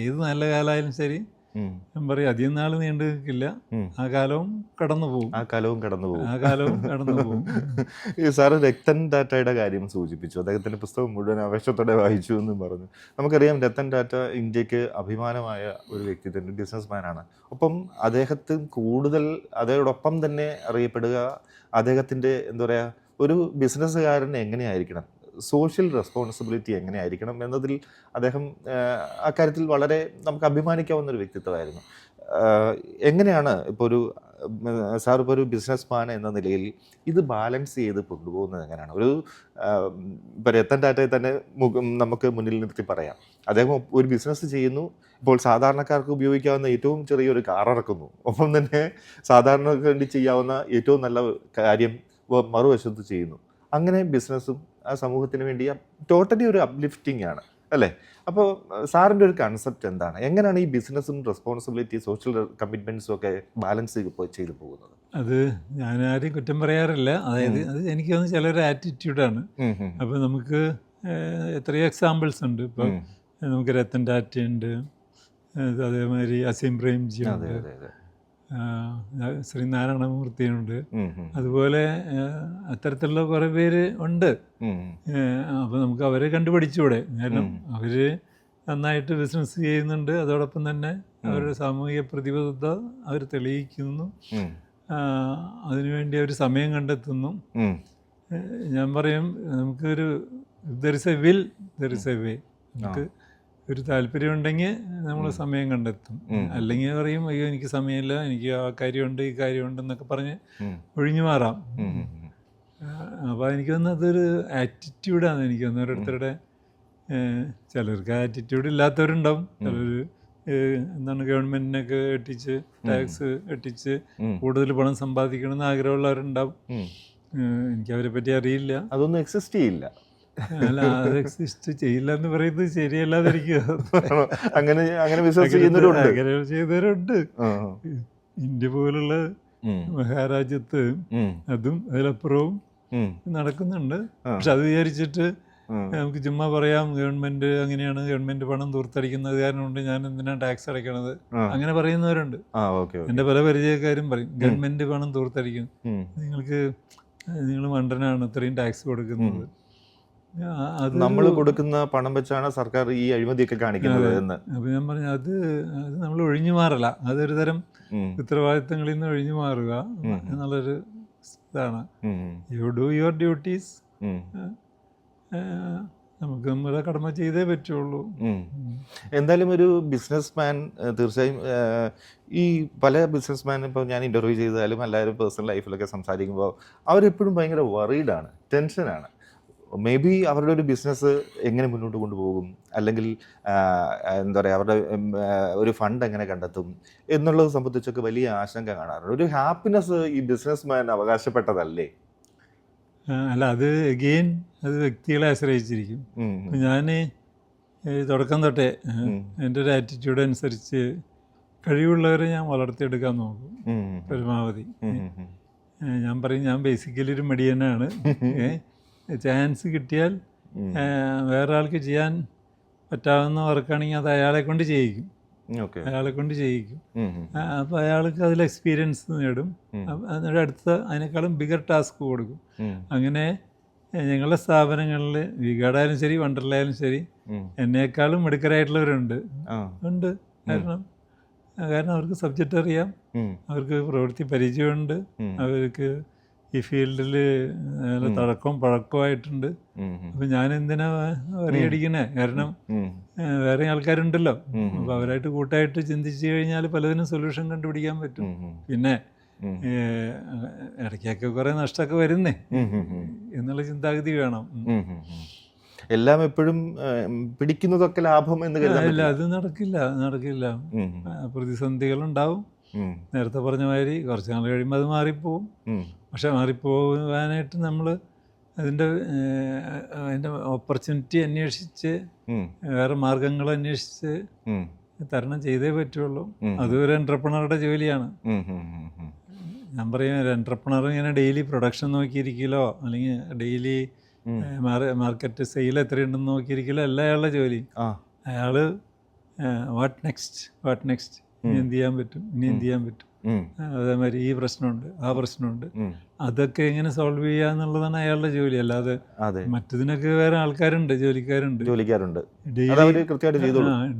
ഏത് നല്ല കാലമായാലും ശരി, ഞാൻ പറയും അധികം നാൾ നീണ്ടു നിൽക്കില്ല, ആ കാലവും കടന്നു പോകും. സാറ് രത്തൻ ടാറ്റയുടെ കാര്യം സൂചിപ്പിച്ചു. അദ്ദേഹത്തിൻ്റെ പുസ്തകം മുഴുവൻ ആവേശത്തോടെ വായിച്ചു എന്നും പറഞ്ഞു. നമുക്കറിയാം, രത്തൻ ടാറ്റ ഇന്ത്യക്ക് അഭിമാനമായ ഒരു വ്യക്തിത്വം, ബിസിനസ്മാനാണ്. ഒപ്പം അദ്ദേഹത്തിന് കൂടുതൽ അതോടൊപ്പം തന്നെ അറിയപ്പെടുക അദ്ദേഹത്തിൻ്റെ എന്താ പറയുക, ഒരു ബിസിനസ്സുകാരൻ എങ്ങനെയായിരിക്കണം, സോഷ്യൽ റെസ്പോൺസിബിലിറ്റി എങ്ങനെയായിരിക്കണം എന്നതിൽ അദ്ദേഹം അക്കാര്യത്തിൽ വളരെ നമുക്ക് അഭിമാനിക്കാവുന്നൊരു വ്യക്തിത്വമായിരുന്നു. എങ്ങനെയാണ് ഇപ്പോൾ ഒരു ബിസിനസ്മാൻ എന്ന നിലയിൽ ഇത് ബാലൻസ് ചെയ്ത് കൊണ്ടുപോകുന്നത് എങ്ങനെയാണ്? ഇപ്പോൾ രത്തൻ ടാറ്റയെ തന്നെ നമുക്ക് മുന്നിൽ നിർത്തി പറയാം. അദ്ദേഹം ഒരു ബിസിനസ് ചെയ്യുന്നു, ഇപ്പോൾ സാധാരണക്കാർക്ക് ഉപയോഗിക്കാവുന്ന ഏറ്റവും ചെറിയൊരു കാർ ഇറക്കുന്നു, ഒപ്പം തന്നെ സാധാരണക്കാർക്ക് വേണ്ടി ചെയ്യാവുന്ന ഏറ്റവും നല്ല കാര്യം മറുവശത്ത് ചെയ്യുന്നു. അങ്ങനെ ബിസിനസ്സും ആ സമൂഹത്തിന് വേണ്ടി ടോട്ടലി ഒരു അപ്ലിഫ്റ്റിംഗ് ആണ് അല്ലേ? അപ്പോൾ സാറിൻ്റെ ഒരു കൺസെപ്റ്റ് എന്താണ്? എങ്ങനെയാണ് ഈ ബിസിനസ്സും റെസ്പോൺസിബിലിറ്റി സോഷ്യൽ കമ്മിറ്റ്മെൻറ്റ്സും ഒക്കെ ബാലൻസ് ചെയ്ത് പോകുന്നത്? അത് ഞാൻ ആരെയും കുറ്റം പറയാറില്ല. അതായത് അത് എനിക്ക് തോന്നുന്നു ചിലൊരു ആറ്റിറ്റ്യൂഡാണ്. അപ്പോൾ നമുക്ക് എത്രയോ എക്സാമ്പിൾസ് ഉണ്ട്. ഇപ്പം നമുക്ക് രത്തൻ ടാറ്റയുണ്ട്, അതേമാതിരി അസീം പ്രേംജി ഉണ്ട്, ശ്രീനാരായണമൂർത്തിയുണ്ട്. അതുപോലെ അത്തരത്തിലുള്ള കുറേ പേര് ഉണ്ട്. അപ്പോൾ നമുക്ക് അവരെ കണ്ടുപിടിച്ചുകൂടെ? കാരണം അവർ നന്നായിട്ട് ബിസിനസ് ചെയ്യുന്നുണ്ട്, അതോടൊപ്പം തന്നെ അവരുടെ സാമൂഹിക പ്രതിബദ്ധത അവർ തെളിയിക്കുന്നു, അതിനുവേണ്ടി അവർ സമയം കണ്ടെത്തുന്നു. ഞാൻ പറയും, നമുക്കൊരു there is A will, there is a way. നമുക്ക് ഒരു താല്പര്യമുണ്ടെങ്കിൽ നമ്മൾ സമയം കണ്ടെത്തും. അല്ലെങ്കിൽ പറയും അയ്യോ എനിക്ക് സമയമില്ല, എനിക്ക് ആ കാര്യമുണ്ട് ഈ കാര്യമുണ്ട് എന്നൊക്കെ പറഞ്ഞ് ഒഴിഞ്ഞു മാറാം. അപ്പോൾ എനിക്ക് തോന്നുന്നത് അതൊരു ആറ്റിറ്റ്യൂഡാണ്. എനിക്ക് തോന്നുന്നു ഓരോരുത്തരുടെ, ചിലർക്ക് ആറ്റിറ്റ്യൂഡ് ഇല്ലാത്തവരുണ്ടാവും. ചിലർ എന്താണ് ഗവൺമെൻറ്റിനൊക്കെ വെട്ടിച്ച് ടാക്സ് വെട്ടിച്ച് കൂടുതൽ പണം സമ്പാദിക്കണമെന്ന് ആഗ്രഹമുള്ളവരുണ്ടാവും. എനിക്കവരെ പറ്റി അറിയില്ല. അതൊന്നും എക്സിസ്റ്റ് ചെയ്യില്ല. അല്ല, അത് എക്സിസ്റ്റ് ചെയ്യില്ല എന്ന് പറയുന്നത് ശരിയല്ലാതിരിക്കുക. അങ്ങനെ ചെയ്തവരുണ്ട്. ഇന്ത്യ പോലുള്ള മഹാരാജ്യത്ത് അതും അതിലപ്പുറവും നടക്കുന്നുണ്ട്. പക്ഷെ അത് വിചാരിച്ചിട്ട് നമുക്ക് ചുമ്മാ പറയാം ഗവൺമെന്റ് അങ്ങനെയാണ്, ഗവൺമെന്റ് പണം ദൂർത്തടിക്കുന്നത് കാരണം കൊണ്ട് ഞാൻ എന്തിനാണ് ടാക്സ് അടയ്ക്കണത്, അങ്ങനെ പറയുന്നവരുണ്ട്. എൻ്റെ പല പരിചയക്കാരും പറയും ഗവൺമെന്റ് പണം ദൂർത്തടിക്കുന്നു, നിങ്ങൾ മണ്ടനാണ് ഇത്രയും ടാക്സ് കൊടുക്കുന്നത്. നമ്മൾ കൊടുക്കുന്ന പണം വെച്ചാണ് സർക്കാർ ഈ അഴിമതിയൊക്കെ കാണിക്കുന്നത് എന്ന്. അപ്പൊ ഞാൻ പറഞ്ഞു അത് നമ്മൾ ഒഴിഞ്ഞു മാറല, അതൊരു തരം ഉത്തരവാദിത്തങ്ങളിൽ നിന്ന് ഒഴിഞ്ഞു മാറുക എന്നുള്ളൊരു ഇതാണ്. യു ഡു യുവർ ഡ്യൂട്ടീസ്, നമുക്ക് നമ്മുടെ കടമ ചെയ്തേ പറ്റുള്ളൂ. എന്തായാലും ഒരു ബിസിനസ്മാൻ തീർച്ചയായും ഈ പല ബിസിനസ്മാനും ഇപ്പോൾ ഞാൻ ഇൻ്റർവ്യൂ ചെയ്താലും എല്ലാവരും പേഴ്സണൽ ലൈഫിലൊക്കെ സംസാരിക്കുമ്പോൾ അവരെപ്പോഴും ഭയങ്കര വറീഡാണ്, ടെൻഷനാണ്. മേ ബി അവരുടെ ഒരു ബിസിനസ് എങ്ങനെ മുന്നോട്ട് കൊണ്ടുപോകും, അല്ലെങ്കിൽ എന്താ പറയുക അവരുടെ ഒരു ഫണ്ട് എങ്ങനെ കണ്ടെത്തും എന്നുള്ളത് സംബന്ധിച്ചൊക്കെ വലിയ ആശങ്ക കാണാറുണ്ട്. ഒരു ഹാപ്പിനെസ് ഈ ബിസിനസ്മാൻ അവകാശപ്പെട്ടതല്ലേ? അല്ല, അത് അഗെയിൻ അത് വ്യക്തികളെ ആശ്രയിച്ചിരിക്കും. ഞാൻ തുടക്കം തൊട്ടേ എൻ്റെ ഒരു ആറ്റിറ്റ്യൂഡ് അനുസരിച്ച് കഴിവുള്ളവരെ ഞാൻ വളർത്തിയെടുക്കാൻ നോക്കും പരമാവധി. ഞാൻ പറയും ഞാൻ ബേസിക്കലി ഒരു മടിയനാണ്. ചാൻസ് കിട്ടിയാൽ വേറെ ആൾക്ക് ചെയ്യാൻ പറ്റാവുന്ന വർക്കാണെങ്കിൽ അത് അയാളെ കൊണ്ട് ചെയ്യിക്കും. അപ്പോൾ അയാൾക്ക് അതിൽ എക്സ്പീരിയൻസ് നേടും. എന്നിട്ട് അടുത്ത അതിനേക്കാളും ബിഗർ ടാസ്ക് കൊടുക്കും. അങ്ങനെ ഞങ്ങളുടെ സ്ഥാപനങ്ങളിൽ വിഗാർഡായാലും ശരി വണ്ടർലായാലും ശരി എന്നേക്കാളും മിടുക്കരായിട്ടുള്ളവരുണ്ട്. കാരണം അവർക്ക് സബ്ജക്റ്റ് അറിയാം, അവർക്ക് പ്രവൃത്തി പരിചയമുണ്ട്, അവർക്ക് ഈ ഫീൽഡിൽ നല്ല തഴക്കവും പഴക്കമായിട്ടുണ്ട്. അപ്പം ഞാൻ എന്തിനാ അറിയടിക്കണേ? കാരണം വേറെ ആൾക്കാരുണ്ടല്ലോ. അപ്പം അവരായിട്ട് കൂട്ടായിട്ട് ചിന്തിച്ചു കഴിഞ്ഞാൽ പലതിനും സൊല്യൂഷൻ കണ്ടുപിടിക്കാൻ പറ്റും. പിന്നെ ഇടയ്ക്കൊക്കെ കുറേ നഷ്ടമൊക്കെ വരുന്നേ എന്നുള്ള ചിന്താഗതി വേണം. എല്ലാം എപ്പോഴും പിടിക്കുന്നതൊക്കെ ലാഭം എന്ന് കരുതാൻ അത് നടക്കില്ല. പ്രതിസന്ധികളുണ്ടാവും. നേരത്തെ പറഞ്ഞ മാതിരി കുറച്ച് നാൾ കഴിയുമ്പോൾ അത് മാറിപ്പോവും. പക്ഷെ മാറിപ്പോകാനായിട്ട് നമ്മൾ അതിൻ്റെ ഓപ്പർച്യൂണിറ്റി അന്വേഷിച്ച് വേറെ മാർഗങ്ങൾ അന്വേഷിച്ച് തരണം ചെയ്തേ പറ്റുള്ളൂ. അതൊരു എൻ്റർപ്രണറുടെ ജോലിയാണ്. ഞാൻ പറയും ഒരു എൻ്റർപ്രണർ ഇങ്ങനെ ഡെയിലി പ്രൊഡക്ഷൻ നോക്കിയിരിക്കലോ അല്ലെങ്കിൽ ഡെയിലി മാർക്കറ്റ് സെയിൽ എത്രയുണ്ടെന്ന് നോക്കിയിരിക്കലോ അല്ല അയാളുടെ ജോലി. അയാൾ വാട്ട് നെക്സ്റ്റ് ഇനി എന്ത് ചെയ്യാൻ പറ്റും, അതേമാതിരി ഈ പ്രശ്നമുണ്ട് ആ പ്രശ്നമുണ്ട്, അതൊക്കെ എങ്ങനെ സോൾവ് ചെയ്യുക എന്നുള്ളതാണ് അയാളുടെ ജോലി. അല്ലാതെ മറ്റതിനൊക്കെ വേറെ ആൾക്കാരുണ്ട്, ജോലിക്കാരുണ്ട്.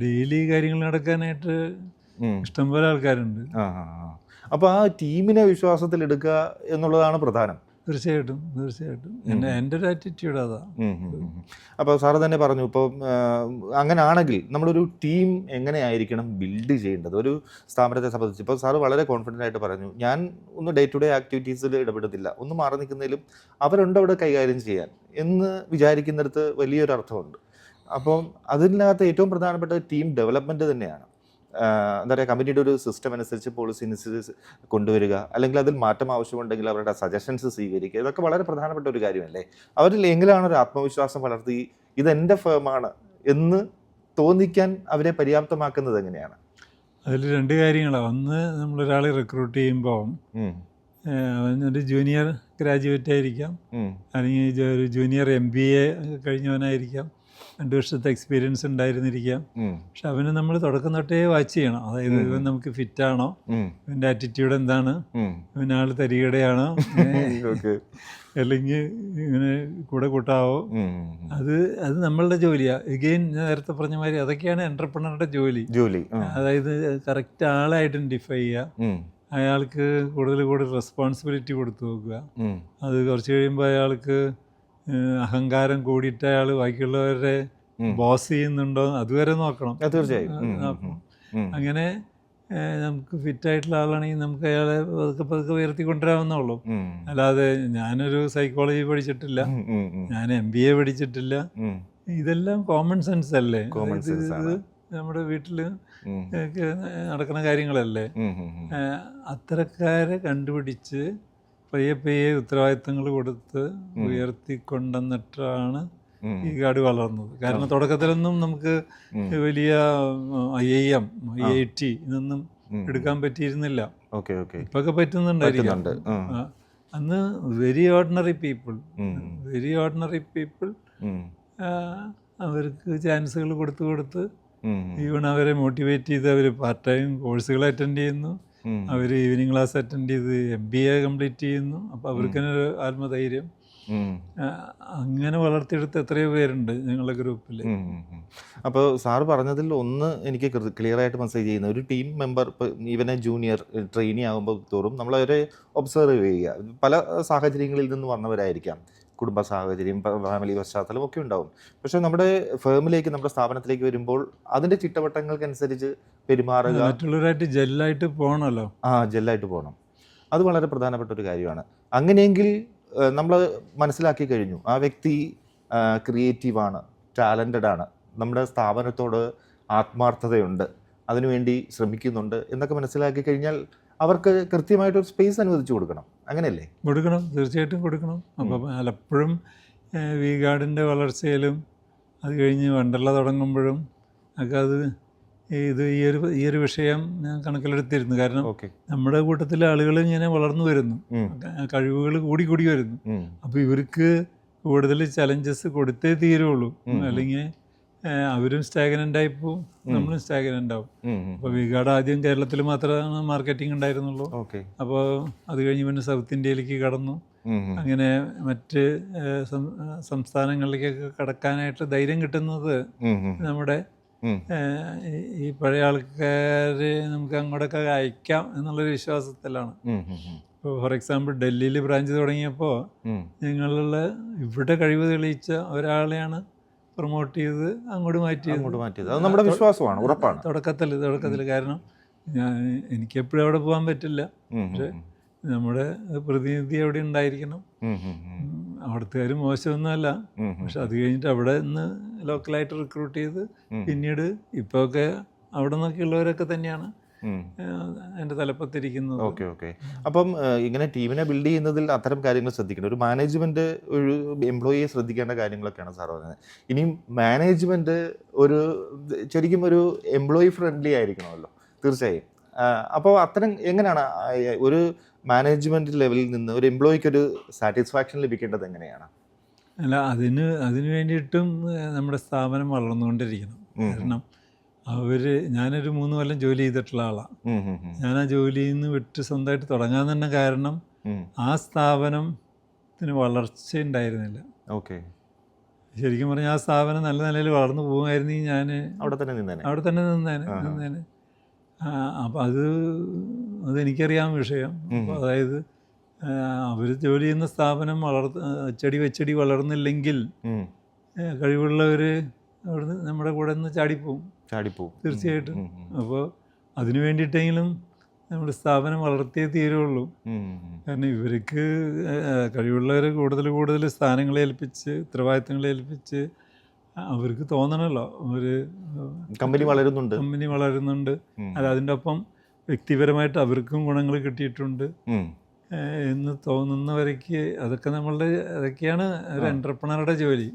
ഡെയിലി കാര്യങ്ങൾ നടക്കാനായിട്ട് ഇഷ്ടംപോലെ ആൾക്കാരുണ്ട്. അപ്പോൾ ആ ടീമിനെ വിശ്വാസത്തിൽ എടുക്കുക എന്നുള്ളതാണ് പ്രധാനം. തീർച്ചയായിട്ടും എൻ്റെ ഒരു ആറ്റിറ്റ്യൂഡ് അതാണ്. അപ്പോൾ സാറ് തന്നെ പറഞ്ഞു, ഇപ്പോൾ അങ്ങനെ ആണെങ്കിൽ നമ്മളൊരു ടീം എങ്ങനെയായിരിക്കണം ബിൽഡ് ചെയ്യേണ്ടത് ഒരു സ്ഥാപനത്തെ സംബന്ധിച്ച്? ഇപ്പോൾ സാറ് വളരെ കോൺഫിഡൻ്റ് ആയിട്ട് പറഞ്ഞു, ഞാൻ ഒന്ന് ഡേ ടു ഡേ ആക്ടിവിറ്റീസിൽ ഇടപെടുന്നില്ല, ഒന്ന് മാറി നിൽക്കുന്നതിലും അവരുണ്ട് അവിടെ കൈകാര്യം ചെയ്യാൻ എന്ന് വിചാരിക്കുന്നിടത്ത് വലിയൊരു അർത്ഥമുണ്ട്. അപ്പം അതിനകത്ത് ഏറ്റവും പ്രധാനപ്പെട്ട ടീം ഡെവലപ്മെൻറ്റ് തന്നെയാണ്. എന്താ പറയുക, കമ്പനിയുടെ ഒരു സിസ്റ്റം അനുസരിച്ച് പോളിസി അനുസരിച്ച് കൊണ്ടുവരിക, അല്ലെങ്കിൽ അതിൽ മാറ്റം ആവശ്യമുണ്ടെങ്കിൽ അവരുടെ സജഷൻസ് സ്വീകരിക്കുക, ഇതൊക്കെ വളരെ പ്രധാനപ്പെട്ട ഒരു കാര്യമല്ലേ? അവരിൽ എങ്കിലാണ് ഒരു ആത്മവിശ്വാസം വളർത്തി ഇതെൻ്റെ ഫേമാണ് എന്ന് തോന്നിക്കാൻ അവരെ പര്യാപ്തമാക്കുന്നത് എങ്ങനെയാണ്? അതിൽ രണ്ട് കാര്യങ്ങളാണ്. ഒന്ന്, നമ്മളൊരാളെ റിക്രൂട്ട് ചെയ്യുമ്പോൾ അവനൊരു ജൂനിയർ ഗ്രാജുവേറ്റ് ആയിരിക്കാം, അല്ലെങ്കിൽ ഒരു ജൂനിയർ MBA കഴിഞ്ഞവനായിരിക്കാം, 2 വർഷത്തെ എക്സ്പീരിയൻസ് ഉണ്ടായിരുന്നിരിക്കാം. പക്ഷെ അവന് നമ്മൾ തുടക്കം തൊട്ടേ വാച്ച് ചെയ്യണം. അതായത് ഇവൻ നമുക്ക് ഫിറ്റാണോ, ഇവൻ്റെ ആറ്റിറ്റ്യൂഡ് എന്താണ്, ഇവനാൾ തരികടയാണോ, അല്ലെങ്കിൽ ഇങ്ങനെ കൂടെ കൂട്ടാവോ, അത് നമ്മളുടെ ജോലിയാണ്. എഗെയിൻ ഞാൻ നേരത്തെ പറഞ്ഞ മാതിരി അതൊക്കെയാണ് എൻ്റർപ്രണറുടെ ജോലി. അതായത് കറക്റ്റ് ആളെ ഐഡൻറ്റിഫൈ ചെയ്യുക, അയാൾക്ക് കൂടുതൽ റെസ്പോൺസിബിലിറ്റി കൊടുത്തു നോക്കുക. അത് കുറച്ച് കഴിയുമ്പോൾ അയാൾക്ക് അഹങ്കാരം കൂടിയിട്ട് അയാൾ ബാക്കിയുള്ളവരെ ബോസ് ചെയ്യുന്നുണ്ടോ അതുവരെ നോക്കണം. തീർച്ചയായും. അങ്ങനെ നമുക്ക് ഫിറ്റായിട്ടുള്ള ആളാണെങ്കിൽ നമുക്ക് അയാളെ പതുക്കെ ഉയർത്തിക്കൊണ്ടുവരാവുന്നുള്ളൂ. അല്ലാതെ ഞാനൊരു സൈക്കോളജി പഠിച്ചിട്ടില്ല, ഞാൻ MBA പഠിച്ചിട്ടില്ല, ഇതെല്ലാം കോമൺ സെൻസ് അല്ലേ? ഇത് നമ്മുടെ വീട്ടിൽ നടക്കുന്ന കാര്യങ്ങളല്ലേ? അത്തരക്കാരെ കണ്ടുപിടിച്ച് പയ്യെ ഉത്തരവാദിത്തങ്ങൾ കൊടുത്ത് ഉയർത്തിക്കൊണ്ടെന്നിട്ടാണ് ഈ ഗാർഡ് വളർന്നത്. കാരണം തുടക്കത്തിലൊന്നും നമുക്ക് വലിയ IIM, IIT ഇതൊന്നും എടുക്കാൻ പറ്റിയിരുന്നില്ല. ഇപ്പൊക്കെ പറ്റുന്നുണ്ടായിരിക്കും. അന്ന് വെരി ഓർഡിനറി പീപ്പിൾ അവർക്ക് ചാൻസുകൾ കൊടുത്ത് ഈവൺ അവരെ മോട്ടിവേറ്റ് ചെയ്ത് അവർ പാർട്ട് ടൈം കോഴ്സുകൾ അറ്റൻഡ് ചെയ്യുന്നു, അവർ ഈവനിങ് ക്ലാസ് അറ്റൻഡ് ചെയ്ത് MBA കംപ്ലീറ്റ് ചെയ്യുന്നു. അപ്പോൾ അവർക്ക് തന്നെ ഒരു ആത്മധൈര്യം. അങ്ങനെ വളർത്തിയെടുത്ത് എത്രയോ പേരുണ്ട് ഞങ്ങളുടെ ഗ്രൂപ്പിൽ. അപ്പോൾ സാറ് പറഞ്ഞതിൽ ഒന്ന് എനിക്ക് ക്ലിയർ ആയിട്ട് മെസ്സേജ് ചെയ്യുന്ന ഒരു ടീം മെമ്പർ, ഇപ്പോൾ ഈവനെ ജൂനിയർ ട്രെയിനി ആകുമ്പോൾ തോറും നമ്മളവരെ ഒബ്സർവ് ചെയ്യുക. പല സാഹചര്യങ്ങളിൽ നിന്ന് വന്നവരായിരിക്കാം, കുടുംബ സാഹചര്യം, ഫാമിലി പശ്ചാത്തലം ഒക്കെ ഉണ്ടാവും. പക്ഷേ നമ്മുടെ ഫേമിലേക്ക്, നമ്മുടെ സ്ഥാപനത്തിലേക്ക് വരുമ്പോൾ അതിൻ്റെ ചിട്ടവട്ടങ്ങൾക്കനുസരിച്ച് പെരുമാറുക, മറ്റുള്ളവരായിട്ട് ജെല്ലായിട്ട് പോകണമല്ലോ. ജെല്ലായിട്ട് പോകണം. അത് വളരെ പ്രധാനപ്പെട്ട ഒരു കാര്യമാണ്. അങ്ങനെയെങ്കിൽ നമ്മൾ മനസ്സിലാക്കി കഴിഞ്ഞു ആ വ്യക്തി ക്രിയേറ്റീവാണ്, ടാലൻറ്റഡ് ആണ്, നമ്മുടെ സ്ഥാപനത്തോട് ആത്മാർത്ഥതയുണ്ട്, അതിനുവേണ്ടി ശ്രമിക്കുന്നുണ്ട് എന്നൊക്കെ മനസ്സിലാക്കി കഴിഞ്ഞാൽ അവർക്ക് കൃത്യമായിട്ടൊരു സ്പേസ് അനുവദിച്ചു കൊടുക്കണം. അങ്ങനെയല്ലേ? കൊടുക്കണം, തീർച്ചയായിട്ടും കൊടുക്കണം. അപ്പോൾ പലപ്പോഴും V-ഗാർഡിൻ്റെ വളർച്ചയിലും അത് കഴിഞ്ഞ് വണ്ടർല തുടങ്ങുമ്പോഴും ഒക്കെ അത് ഈ ഒരു വിഷയം ഞാൻ കണക്കിലെടുത്തിരുന്നു. കാരണം നമ്മുടെ കൂട്ടത്തിലെ ആളുകൾ ഇങ്ങനെ വളർന്നു വരുന്നു, കഴിവുകൾ കൂടി വരുന്നു. അപ്പോൾ ഇവർക്ക് കൂടുതൽ ചലഞ്ചസ് കൊടുത്തേ തീരുള്ളൂ, അല്ലെങ്കിൽ അവരും സ്റ്റാഗ്നൻ്റായി പോവും, നമ്മളും സ്റ്റാഗ്നൻ്റ് ആവും. അപ്പോൾ V-ഗാർഡ് ആദ്യം കേരളത്തിൽ മാത്രമാണ് മാർക്കറ്റിംഗ് ഉണ്ടായിരുന്നുള്ളൂ. അപ്പോൾ അത് കഴിഞ്ഞ് പിന്നെ സൗത്ത് ഇന്ത്യയിലേക്ക് കടന്നു. അങ്ങനെ മറ്റ് സംസ്ഥാനങ്ങളിലേക്കൊക്കെ കടക്കാനായിട്ട് ധൈര്യം കിട്ടുന്നത് നമ്മുടെ ഈ പഴയ ആൾക്കാരെ നമുക്ക് അങ്ങോട്ടൊക്കെ അയക്കാം എന്നുള്ളൊരു വിശ്വാസത്തിലാണ്. ഇപ്പോൾ ഫോർ എക്സാമ്പിൾ ഡൽഹിയിൽ ബ്രാഞ്ച് തുടങ്ങിയപ്പോൾ ഞങ്ങളുള്ള ഇവിടെ കഴിവ് തെളിയിച്ച ഒരാളെയാണ് പ്രൊമോട്ട് ചെയ്ത് അങ്ങോട്ട് മാറ്റിയത്. അത് നമ്മുടെ വിശ്വാസമാണ്, ഉറപ്പാണ്. തുടക്കത്തിൽ കാരണം എനിക്കെപ്പോഴും അവിടെ പോകാൻ പറ്റില്ല, പക്ഷെ നമ്മുടെ പ്രതിനിധി അവിടെ ഉണ്ടായിരിക്കണം. അവിടുത്തുകാർ മോശമൊന്നുമല്ല, പക്ഷെ അത് കഴിഞ്ഞിട്ട് അവിടെ നിന്ന് ലോക്കലായിട്ട് റിക്രൂട്ട് ചെയ്ത് പിന്നീട് ഇപ്പൊക്കെ അവിടെ നിന്നൊക്കെയുള്ളവരൊക്കെ തന്നെയാണ് എൻ്റെ തലപ്പത്തിരിക്കുന്നത്. ഓക്കെ. അപ്പം ഇങ്ങനെ ടീമിനെ ബിൽഡ് ചെയ്യുന്നതിൽ അത്തരം കാര്യങ്ങൾ ശ്രദ്ധിക്കണം. ഒരു മാനേജ്മെൻറ്റ് ഒരു എംപ്ലോയിയെ ശ്രദ്ധിക്കേണ്ട കാര്യങ്ങളൊക്കെയാണ് സാർ പറഞ്ഞത്. ഇനിയും മാനേജ്മെൻറ്റ് ശരിക്കും ഒരു എംപ്ലോയി ഫ്രണ്ട്ലി ആയിരിക്കണമല്ലോ, തീർച്ചയായും. അപ്പോൾ അത്തരം എങ്ങനെയാണ് ഒരു മാനേജ്മെൻറ്റ് ലെവലിൽ നിന്ന് ഒരു എംപ്ലോയിക്ക് ഒരു സാറ്റിസ്ഫാക്ഷൻ ലഭിക്കേണ്ടത് എങ്ങനെയാണ്? അല്ല, അതിന് വേണ്ടിയിട്ടും നമ്മുടെ സ്ഥാപനം വളർന്നുകൊണ്ടിരിക്കണം. കാരണം ഞാനൊരു 3 കൊല്ലം ജോലി ചെയ്തിട്ടുള്ള ആളാണ്. ഞാൻ ആ ജോലിയിൽ നിന്ന് വിട്ട് സ്വന്തമായിട്ട് തുടങ്ങാൻ തന്നെ കാരണം ആ സ്ഥാപനത്തിന് വളർച്ച ഉണ്ടായിരുന്നില്ല. ശരിക്കും പറഞ്ഞാൽ ആ സ്ഥാപനം നല്ല നിലയിൽ വളർന്നു പോകുമായിരുന്നെങ്കിൽ ഞാൻ അവിടെ തന്നെ നിന്നേനെ. അപ്പം അതെനിക്കറിയാം വിഷയം. അതായത് അവർ ജോലി ചെയ്യുന്ന സ്ഥാപനം അച്ചടി വളർന്നില്ലെങ്കിൽ കഴിവുള്ളവർ അവിടുന്ന് നമ്മുടെ കൂടെ നിന്ന് ചാടിപ്പോവും തീർച്ചയായിട്ടും. അപ്പോൾ അതിനു വേണ്ടിയിട്ടെങ്കിലും നമ്മുടെ സ്ഥാപനം വളർത്തിയേ തീരുള്ളൂ. കാരണം ഇവർക്ക് കഴിവുള്ളവരെ കൂടുതൽ സ്ഥാനങ്ങളെ ഏൽപ്പിച്ച്, ഉത്തരവാദിത്തങ്ങളെ ഏൽപ്പിച്ച് അവർക്ക് തോന്നണമല്ലോ ഒരു കമ്പനി വളരുന്നുണ്ട്. കമ്പനി വളരുന്നുണ്ട്, അല്ല അതിൻ്റെ ഒപ്പം വ്യക്തിപരമായിട്ട് അവർക്കും ഗുണങ്ങൾ കിട്ടിയിട്ടുണ്ട് എന്ന് തോന്നുന്നവരേക്ക് അതൊക്കെയാണ് ഒരു എൻ്റർപ്രണറുടെ ജോലി.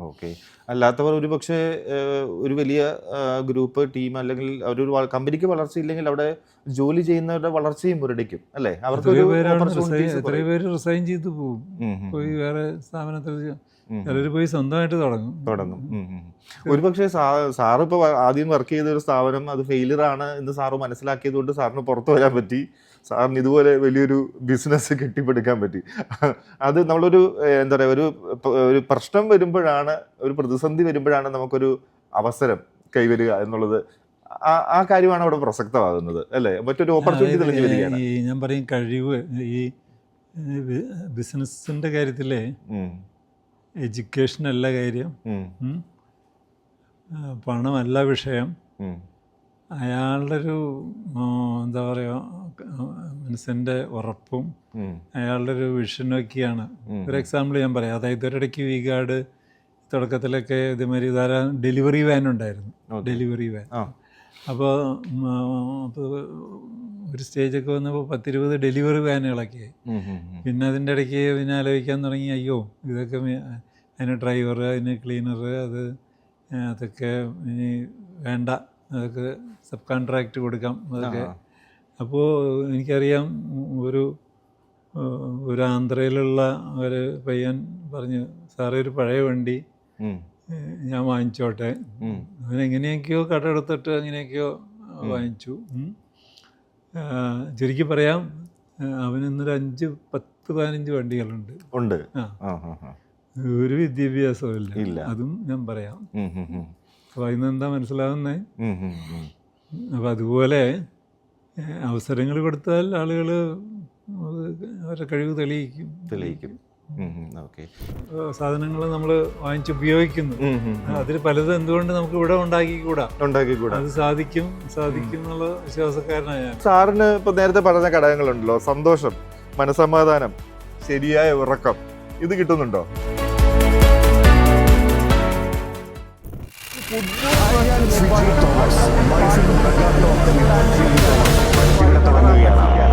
ഓക്കെ. അല്ലാത്തവർ ഒരു പക്ഷേ ഒരു വലിയ ഗ്രൂപ്പ് ടീം അല്ലെങ്കിൽ ഒരു കമ്പനിക്ക് വളർച്ചയില്ലെങ്കിൽ അവിടെ ജോലി ചെയ്യുന്നവരുടെ വളർച്ചയും മുരടിക്കും അല്ലേ? അവർക്ക് എത്രയോ പേര് റിസൈൻ ചെയ്ത് പോകും, പോയി വേറെ സ്ഥാപനത്തിൽ, ചിലർ പോയി സ്വന്തമായിട്ട് തുടങ്ങും. ഒരുപക്ഷെ സാറ് ഇപ്പോൾ ആദ്യം വർക്ക് ചെയ്ത ഒരു സ്ഥാപനം അത് ഫെയിലിയർ ആണ് എന്ന് സാറ് മനസ്സിലാക്കിയത് കൊണ്ട് സാറിന് പുറത്തു വരാൻ പറ്റി, സാറിന് ഇതുപോലെ വലിയൊരു ബിസിനസ് കെട്ടിപ്പടുക്കാൻ പറ്റി. അത് നമ്മളൊരു എന്താ പറയുക, ഒരു പ്രശ്നം വരുമ്പോഴാണ്, ഒരു പ്രതിസന്ധി വരുമ്പോഴാണ് നമുക്കൊരു അവസരം കൈവരിക എന്നുള്ളത്. ആ കാര്യമാണ് അവിടെ പ്രസക്തമാകുന്നത് അല്ലേ? മറ്റൊരു ഓപ്പർച്യൂണിറ്റി തെളിഞ്ഞു വരികയാണ്. ഞാൻ പറയും കഴിവ് ഈ ബിസിനസിൻ്റെ കാര്യത്തിലെ എഡ്യൂക്കേഷനല്ല കാര്യം, പണമല്ല വിഷയം, അയാളുടെ ഒരു എന്താ പറയുക മനസ്സിൻ്റെ ഉറപ്പും അയാളുടെ ഒരു വിഷനൊക്കെയാണ്. ഒരു എക്സാമ്പിൾ ഞാൻ പറയാം. അതായത് ഒരിടയ്ക്ക് വി-ഗാർഡ് തുടക്കത്തിലൊക്കെ ഇതേമാതിരി ധാരാളം ഡെലിവറി വാൻ ഉണ്ടായിരുന്നു, ഡെലിവറി വാൻ. അപ്പോൾ ഒരു സ്റ്റേജൊക്കെ വന്നപ്പോൾ 10-20 ഡെലിവറി വാനുകളൊക്കെ ആയി. പിന്നെ അതിൻ്റെ ഇടയ്ക്ക് പിന്നെ ആലോചിക്കാൻ തുടങ്ങി, അയ്യോ ഇതൊക്കെ അതിന് ഡ്രൈവർ, അതിന് ക്ലീനർ, അതൊക്കെ ഇനി വേണ്ട, അതൊക്കെ സബ് കോൺട്രാക്റ്റ് കൊടുക്കാം അതൊക്കെ. അപ്പോൾ എനിക്കറിയാം ഒരു ആന്ധ്രയിലുള്ള ഒരു പയ്യൻ പറഞ്ഞു, സാറേ ഒരു പഴയ വണ്ടി ഞാൻ വാങ്ങിച്ചോട്ടെ. അവനെങ്ങനെയൊക്കെയോ കടമെടുത്തിട്ട് അങ്ങനെയൊക്കെയോ വാങ്ങിച്ചു. ചുരുക്കി പറയാം, അവനിന്നൊരു 5-10-15 വണ്ടികളുണ്ട്. ഒരു വിദ്യാഭ്യാസവും ഇല്ല, അതും ഞാൻ പറയാം. അപ്പോൾ അതിനെന്താ മനസ്സിലാവുന്നേ? അപ്പം അതുപോലെ അവസരങ്ങൾ കൊടുത്താൽ ആളുകൾ അവരുടെ കഴിവ് തെളിയിക്കും. സാധനങ്ങൾ നമ്മൾ വാങ്ങിച്ചുപയോഗിക്കുന്നു, അതിൽ പലതും എന്തുകൊണ്ട് നമുക്ക് ഇവിടെ ഉണ്ടാക്കിക്കൂടാ? അത് സാധിക്കും എന്നുള്ള വിശ്വാസക്കാരനായ ഞാൻ. സാറിന് ഇപ്പൊ നേരത്തെ പറഞ്ഞ ഘടകങ്ങളുണ്ടല്ലോ, സന്തോഷം, മനസമാധാനം, ശരിയായ ഉറക്കം, ഇത് കിട്ടുന്നുണ്ടോ? തുടങ്ങുകയാണ്.